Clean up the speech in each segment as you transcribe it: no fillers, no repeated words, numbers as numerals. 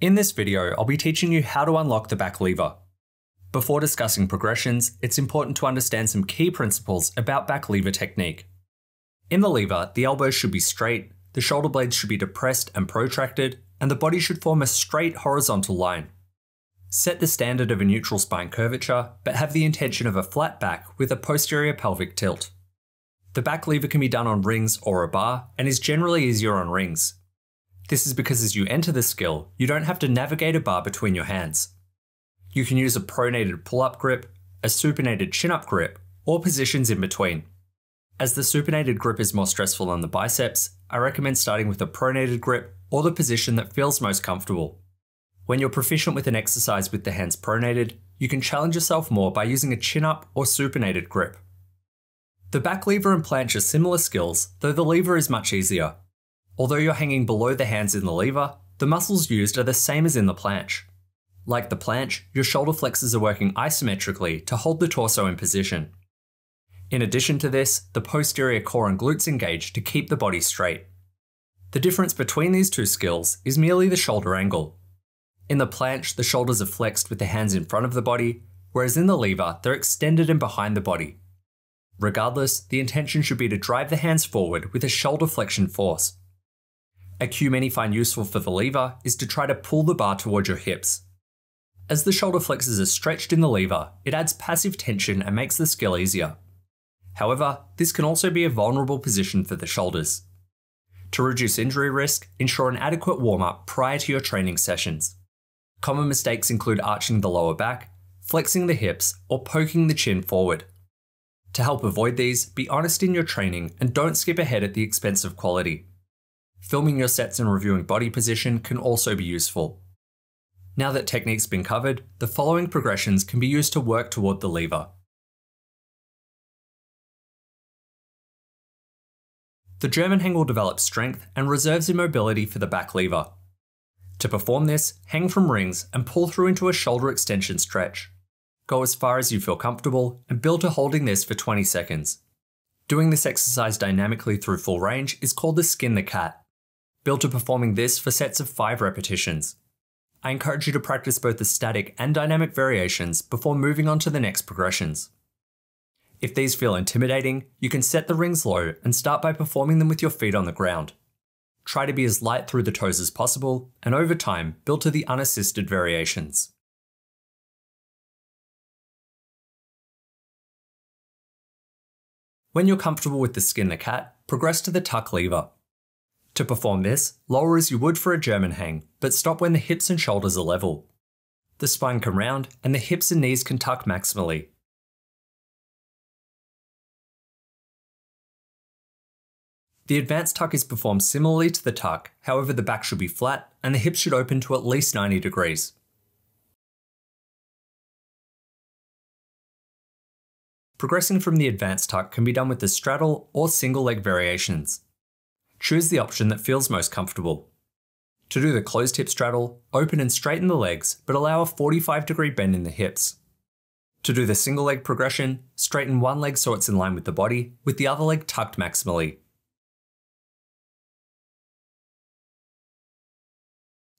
In this video, I'll be teaching you how to unlock the back lever. Before discussing progressions, it's important to understand some key principles about back lever technique. In the lever, the elbows should be straight, the shoulder blades should be depressed and protracted, and the body should form a straight horizontal line. Set the standard of a neutral spine curvature, but have the intention of a flat back with a posterior pelvic tilt. The back lever can be done on rings or a bar, and is generally easier on rings. This is because as you enter the skill, you don't have to navigate a bar between your hands. You can use a pronated pull-up grip, a supinated chin-up grip, or positions in between. As the supinated grip is more stressful than the biceps, I recommend starting with a pronated grip or the position that feels most comfortable. When you're proficient with an exercise with the hands pronated, you can challenge yourself more by using a chin-up or supinated grip. The back lever and planche are similar skills, though the lever is much easier. Although you're hanging below the hands in the lever, the muscles used are the same as in the planche. Like the planche, your shoulder flexors are working isometrically to hold the torso in position. In addition to this, the posterior core and glutes engage to keep the body straight. The difference between these two skills is merely the shoulder angle. In the planche, the shoulders are flexed with the hands in front of the body, whereas in the lever, they're extended and behind the body. Regardless, the intention should be to drive the hands forward with a shoulder flexion force. A cue many find useful for the lever is to try to pull the bar towards your hips. As the shoulder flexors are stretched in the lever, it adds passive tension and makes the skill easier. However, this can also be a vulnerable position for the shoulders. To reduce injury risk, ensure an adequate warm-up prior to your training sessions. Common mistakes include arching the lower back, flexing the hips, or poking the chin forward. To help avoid these, be honest in your training and don't skip ahead at the expense of quality. Filming your sets and reviewing body position can also be useful. Now that technique's been covered, the following progressions can be used to work toward the lever. The German hang will develop strength and reserves immobility for the back lever. To perform this, hang from rings and pull through into a shoulder extension stretch. Go as far as you feel comfortable and build to holding this for 20 seconds. Doing this exercise dynamically through full range is called the skin the cat. Build to performing this for sets of 5 repetitions. I encourage you to practice both the static and dynamic variations before moving on to the next progressions. If these feel intimidating, you can set the rings low and start by performing them with your feet on the ground. Try to be as light through the toes as possible, and over time, build to the unassisted variations. When you're comfortable with the skin the cat, progress to the tuck lever. To perform this, lower as you would for a German hang, but stop when the hips and shoulders are level. The spine can round, and the hips and knees can tuck maximally. The advanced tuck is performed similarly to the tuck, however the back should be flat, and the hips should open to at least 90 degrees. Progressing from the advanced tuck can be done with the straddle or single leg variations. Choose the option that feels most comfortable. To do the closed hip straddle, open and straighten the legs, but allow a 45-degree bend in the hips. To do the single leg progression, straighten one leg so it's in line with the body, with the other leg tucked maximally.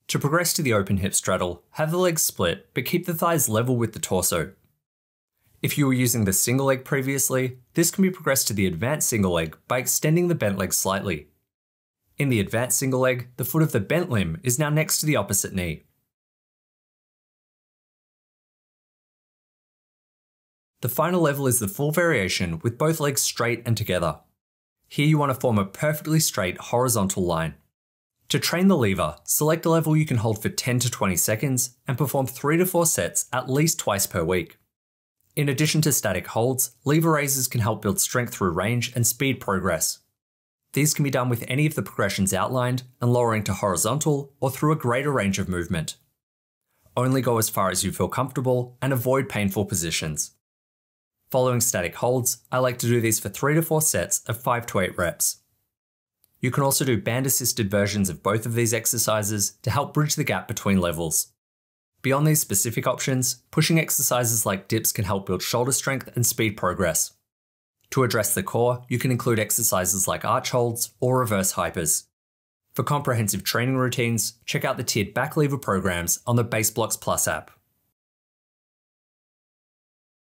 To progress to the open hip straddle, have the legs split, but keep the thighs level with the torso. If you were using the single leg previously, this can be progressed to the advanced single leg by extending the bent leg slightly. In the advanced single leg, the foot of the bent limb is now next to the opposite knee. The final level is the full variation with both legs straight and together. Here you want to form a perfectly straight horizontal line. To train the lever, select a level you can hold for 10 to 20 seconds and perform 3 to 4 sets at least twice per week. In addition to static holds, lever raises can help build strength through range and speed progress. These can be done with any of the progressions outlined and lowering to horizontal or through a greater range of movement. Only go as far as you feel comfortable and avoid painful positions. Following static holds, I like to do these for 3 to 4 sets of 5 to 8 reps. You can also do band-assisted versions of both of these exercises to help bridge the gap between levels. Beyond these specific options, pushing exercises like dips can help build shoulder strength and speed progress. To address the core, you can include exercises like arch holds or reverse hypers. For comprehensive training routines, check out the tiered back lever programs on the Base Blocks Plus app.